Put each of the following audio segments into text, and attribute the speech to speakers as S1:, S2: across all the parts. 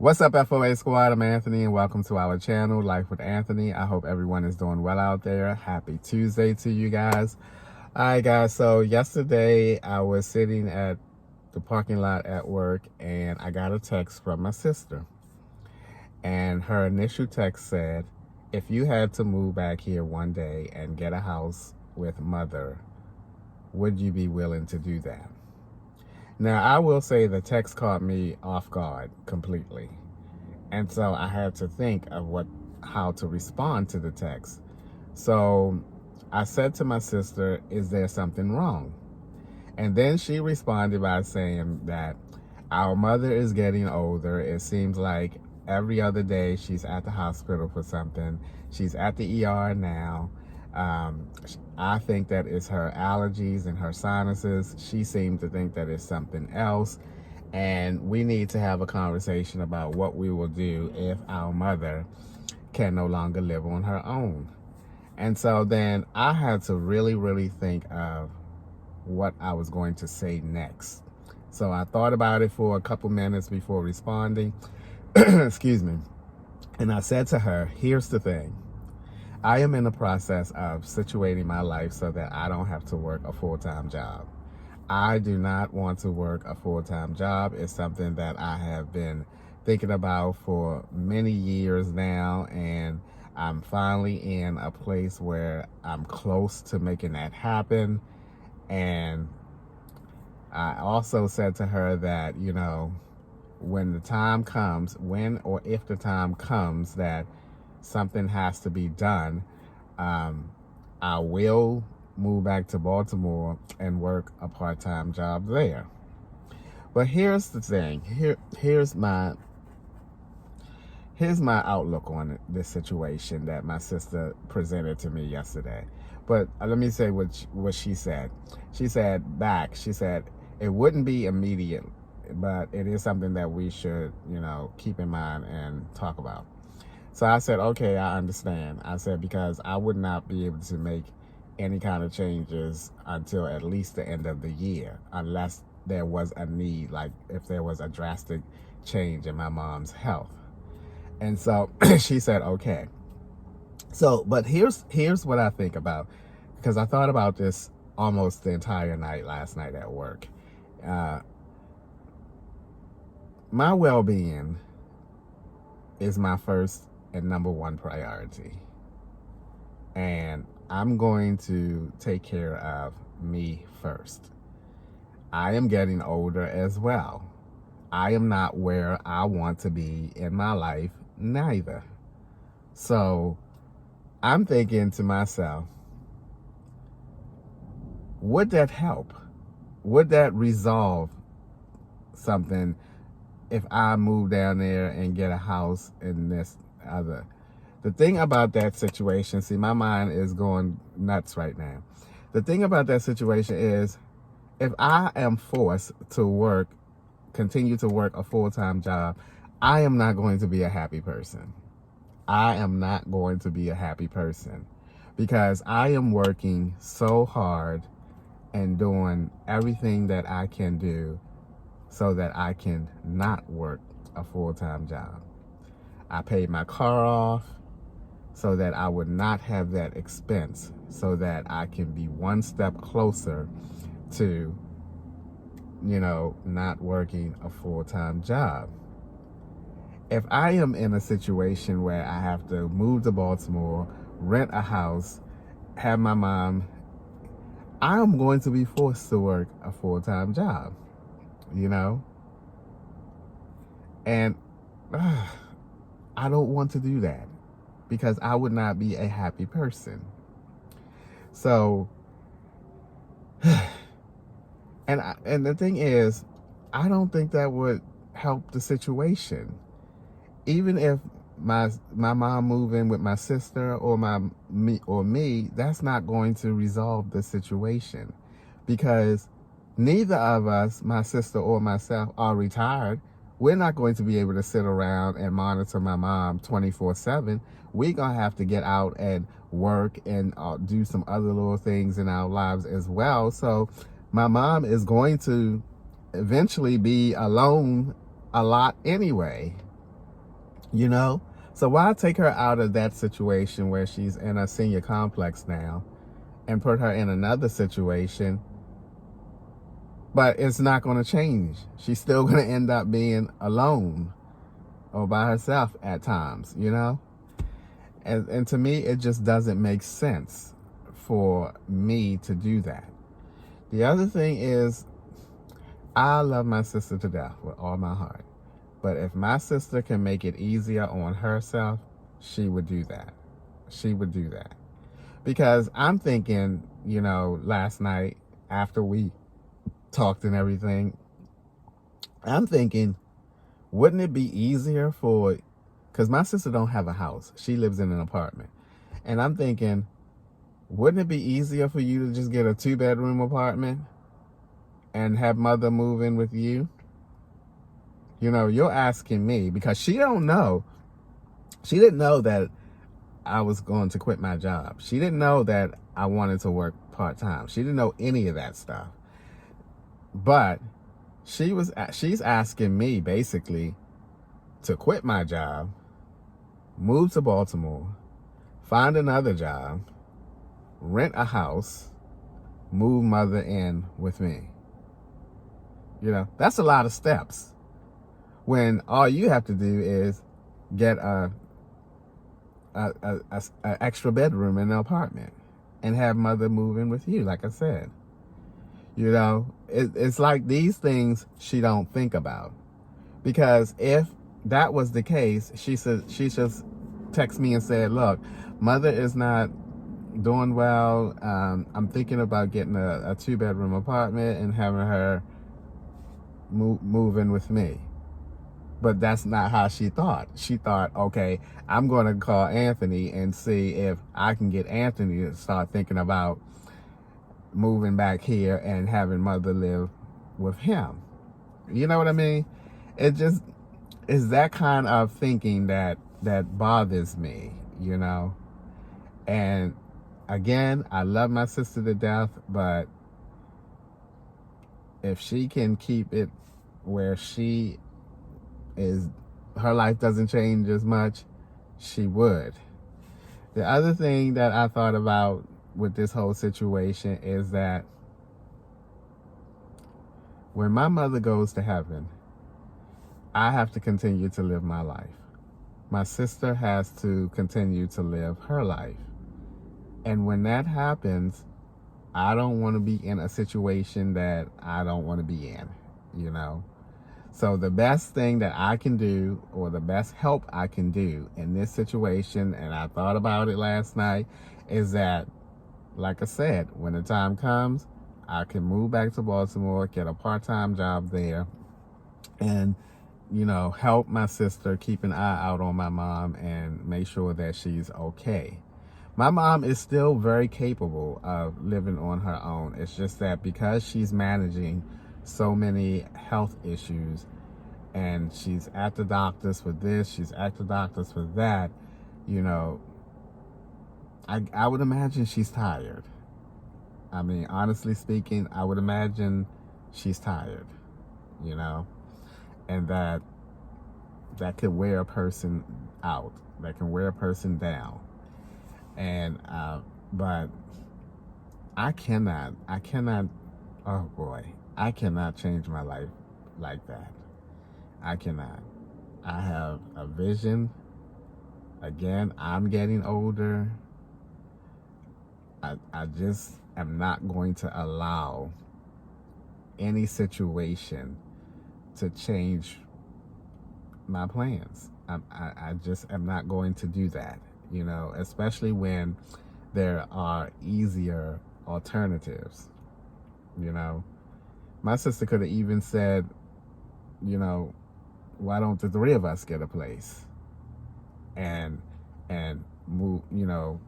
S1: What's up, FOA Squad? I'm Anthony, and welcome to our channel, Life with Anthony. I hope everyone is doing well out there. Happy Tuesday to you guys. All right, guys. So yesterday, I was sitting at the parking lot at work, and I got a text from my sister. And her initial text said, if you had to move back here one day and get a house with mother, would you be willing to do that? Now, I will say the text caught me off guard completely. And so I had to think of how to respond to the text. So I said to my sister, is there something wrong? And then she responded by saying that our mother is getting older. It seems like every other day she's at the hospital for something. She's at the ER now. I think that it's her allergies and her sinuses. She seemed to think that it's something else. And we need to have a conversation about what we will do if our mother can no longer live on her own. And so then I had to really think of what I was going to say next. So I thought about it for a couple minutes before responding. Excuse me. And I said to her, here's the thing. I am in the process of situating my life so that I don't have to work a full-time job. I do not want to work a full-time job. It's something that I have been thinking about for many years now, and I'm finally in a place where I'm close to making that happen. And I also said to her that, when the time comes, when or if the time comes that something has to be done, I will move back to Baltimore and work a part-time job there. But here's the thing. Here's my outlook on this situation that my sister presented to me yesterday. But let me say what she said. She said it wouldn't be immediate, but it is something that we should, keep in mind and talk about. So I said, okay, I understand. I said, because I would not be able to make any kind of changes until at least the end of the year, unless there was a need, like if there was a drastic change in my mom's health. And so she said, okay. So, but here's what I think about, because I thought about this almost the entire night last night at work. My well-being is my first and number one priority. And I'm going to take care of me first. I am getting older as well. I am not where I want to be in my life, neither. So I'm thinking to myself, would that help? Would that resolve something if I move down there and get a house in this other? The thing about that situation, see, my mind is going nuts right now. The thing about that situation is, if I am forced to continue to work a full-time job, I am not going to be a happy person. I am not going to be a happy person because I am working so hard and doing everything that I can do so that I can not work a full-time job. I paid my car off so that I would not have that expense, so that I can be one step closer to, not working a full-time job. If I am in a situation where I have to move to Baltimore, rent a house, have my mom, I'm going to be forced to work a full-time job, And I don't want to do that because I would not be a happy person. So, and the thing is, I don't think that would help the situation. Even if my mom move in with my sister or me, that's not going to resolve the situation, because neither of us, my sister or myself, are retired. We're not going to be able to sit around and monitor my mom 24/7. We're going to have to get out and work and do some other little things in our lives as well. So my mom is going to eventually be alone a lot anyway. you know? So why take her out of that situation where she's in a senior complex now and put her in another situation, but it's not going to change. She's still going to end up being alone or by herself at times, you know? And to me, it just doesn't make sense for me to do that. The other thing is, I love my sister to death with all my heart. But if my sister can make it easier on herself, she would do that. She would do that. Because I'm thinking, you know, last night after we talked and everything, I'm thinking, wouldn't it be easier for, because my sister don't have a house. She lives in an apartment. And I'm thinking, wouldn't it be easier for you to just get a 2-bedroom apartment and have mother move in with you? You know, you're asking me because she don't know. She didn't know that I was going to quit my job. She didn't know that I wanted to work part-time. She didn't know any of that stuff. But she's asking me basically to quit my job, move to Baltimore, find another job, rent a house, move mother in with me. You know, that's a lot of steps. When all you have to do is get a extra bedroom in an apartment and have mother move in with you, like I said. You know, it's like these things she don't think about. Because if that was the case, she just text me and said, look, mother is not doing well. I'm thinking about getting a 2-bedroom apartment and having her move in with me. But that's not how she thought. She thought, okay, I'm going to call Anthony and see if I can get Anthony to start thinking about moving back here and having mother live with him. You know what I mean? It just is that kind of thinking that bothers me, you know? And again, I love my sister to death, but if she can keep it where she is, her life doesn't change as much, she would. The other thing that I thought about with this whole situation is that when my mother goes to heaven, I have to continue to live my life. My sister has to continue to live her life. And when that happens, I don't want to be in a situation that I don't want to be in, you know? So the best thing that I can do, or the best help I can do in this situation, and I thought about it last night, is that, like I said, when the time comes, I can move back to Baltimore, get a part-time job there, and, you know, help my sister keep an eye out on my mom and make sure that she's okay. My mom is still very capable of living on her own. It's just that because she's managing so many health issues and she's at the doctors for this, she's at the doctors for that, you know, I would imagine she's tired. I mean, honestly speaking, I would imagine she's tired, you know, and that could wear a person out, that can wear a person down. And, but I cannot, oh boy, I cannot change my life like that. I cannot. I have a vision. Again, I'm getting older. I just am not going to allow any situation to change my plans. I just am not going to do that, you know, especially when there are easier alternatives, you know. My sister could have even said, you know, why don't the 3 of us get a place and move, you know,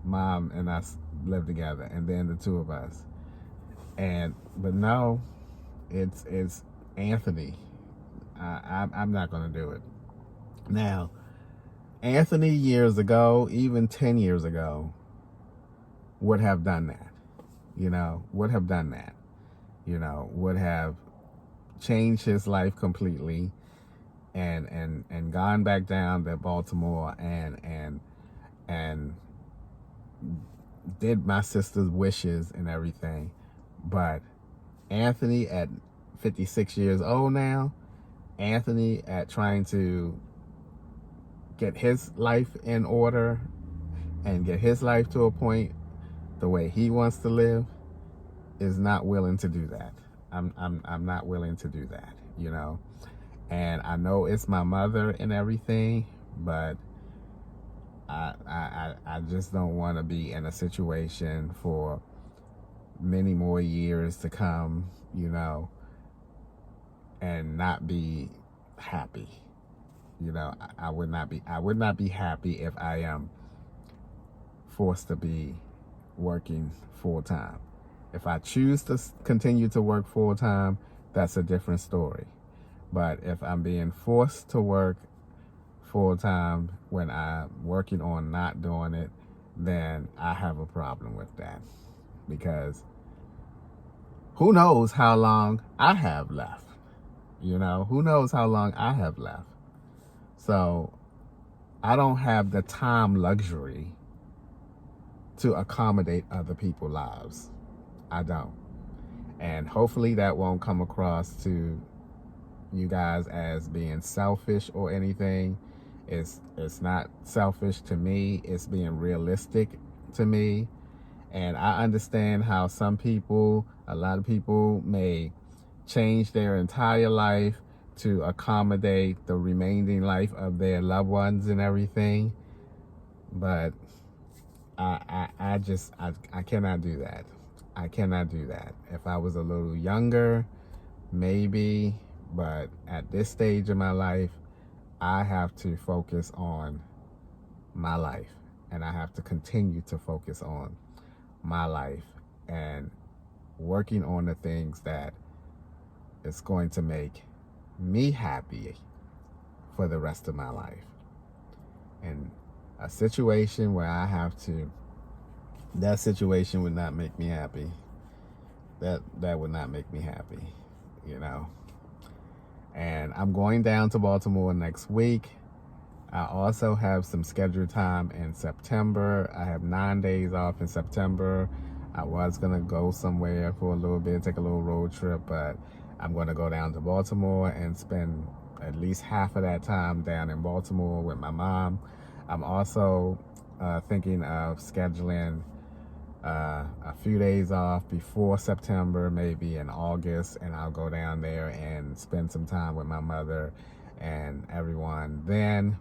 S1: mom and us live together, and then the 2 of us. But no, it's Anthony. I'm not going to do it. Now, Anthony years ago, even 10 years ago, would have done that, you know, would have changed his life completely. and gone back down to Baltimore and did my sister's wishes and everything. But Anthony at 56 years old now, Anthony at trying to get his life in order and get his life to a point the way he wants to live, is not willing to do that. I'm not willing to do that, you know. And I know it's my mother and everything, but I just don't want to be in a situation for many more years to come, you know, and not be happy. You know, I would not be happy if I am forced to be working full time. If I choose to continue to work full time, that's a different story. But if I'm being forced to work full time when I'm working on not doing it, then I have a problem with that. Because who knows how long I have left? You know, who knows how long I have left? So I don't have the time luxury to accommodate other people's lives. I don't. And hopefully that won't come across to you guys as being selfish or anything. It's not selfish to me. It's being realistic to me. And I understand how a lot of people may change their entire life to accommodate the remaining life of their loved ones and everything. But I cannot do that. I cannot do that. If I was a little younger, maybe, but at this stage of my life, I have to focus on my life, and I have to continue to focus on my life and working on the things that is going to make me happy for the rest of my life. And a situation where that situation would not make me happy. That would not make me happy, you know. And I'm going down to Baltimore next week. I also have some scheduled time in September. I have 9 days off in September. I was gonna go somewhere for a little bit, take a little road trip, but I'm gonna go down to Baltimore and spend at least half of that time down in Baltimore with my mom. I'm also thinking of scheduling a few days off before September, maybe in August, and I'll go down there and spend some time with my mother and everyone then.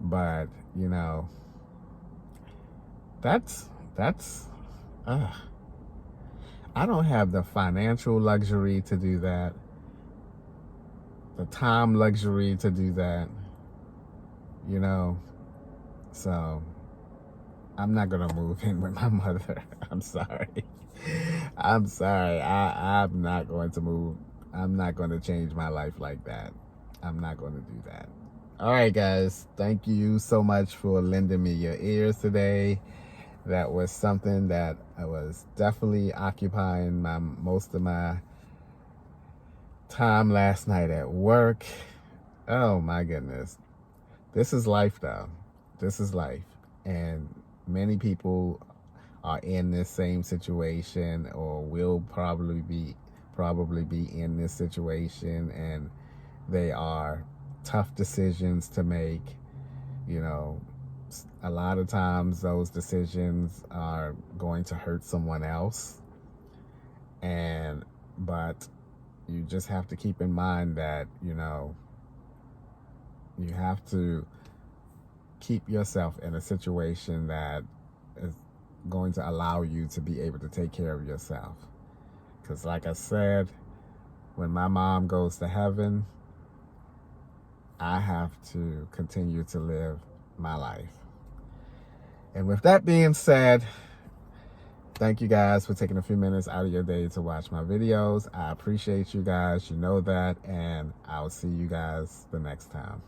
S1: But you know, that's I don't have the financial luxury to do that, the time luxury to do that, you know. So I'm not gonna move in with my mother. I'm sorry. I'm sorry. I'm not going to move. I'm not going to change my life like that. I'm not going to do that. All right, guys. Thank you so much for lending me your ears today. That was something that I was definitely occupying most of my time last night at work. Oh my goodness. This is life, though. This is life. And many people are in this same situation, or will probably be in this situation, and they are tough decisions to make. You know, a lot of times those decisions are going to hurt someone else, but you just have to keep in mind that, you know, you have to keep yourself in a situation that is going to allow you to be able to take care of yourself. Because like I said, when my mom goes to heaven, I have to continue to live my life. And with that being said, thank you guys for taking a few minutes out of your day to watch my videos. I appreciate you guys, you know that, and I'll see you guys the next time.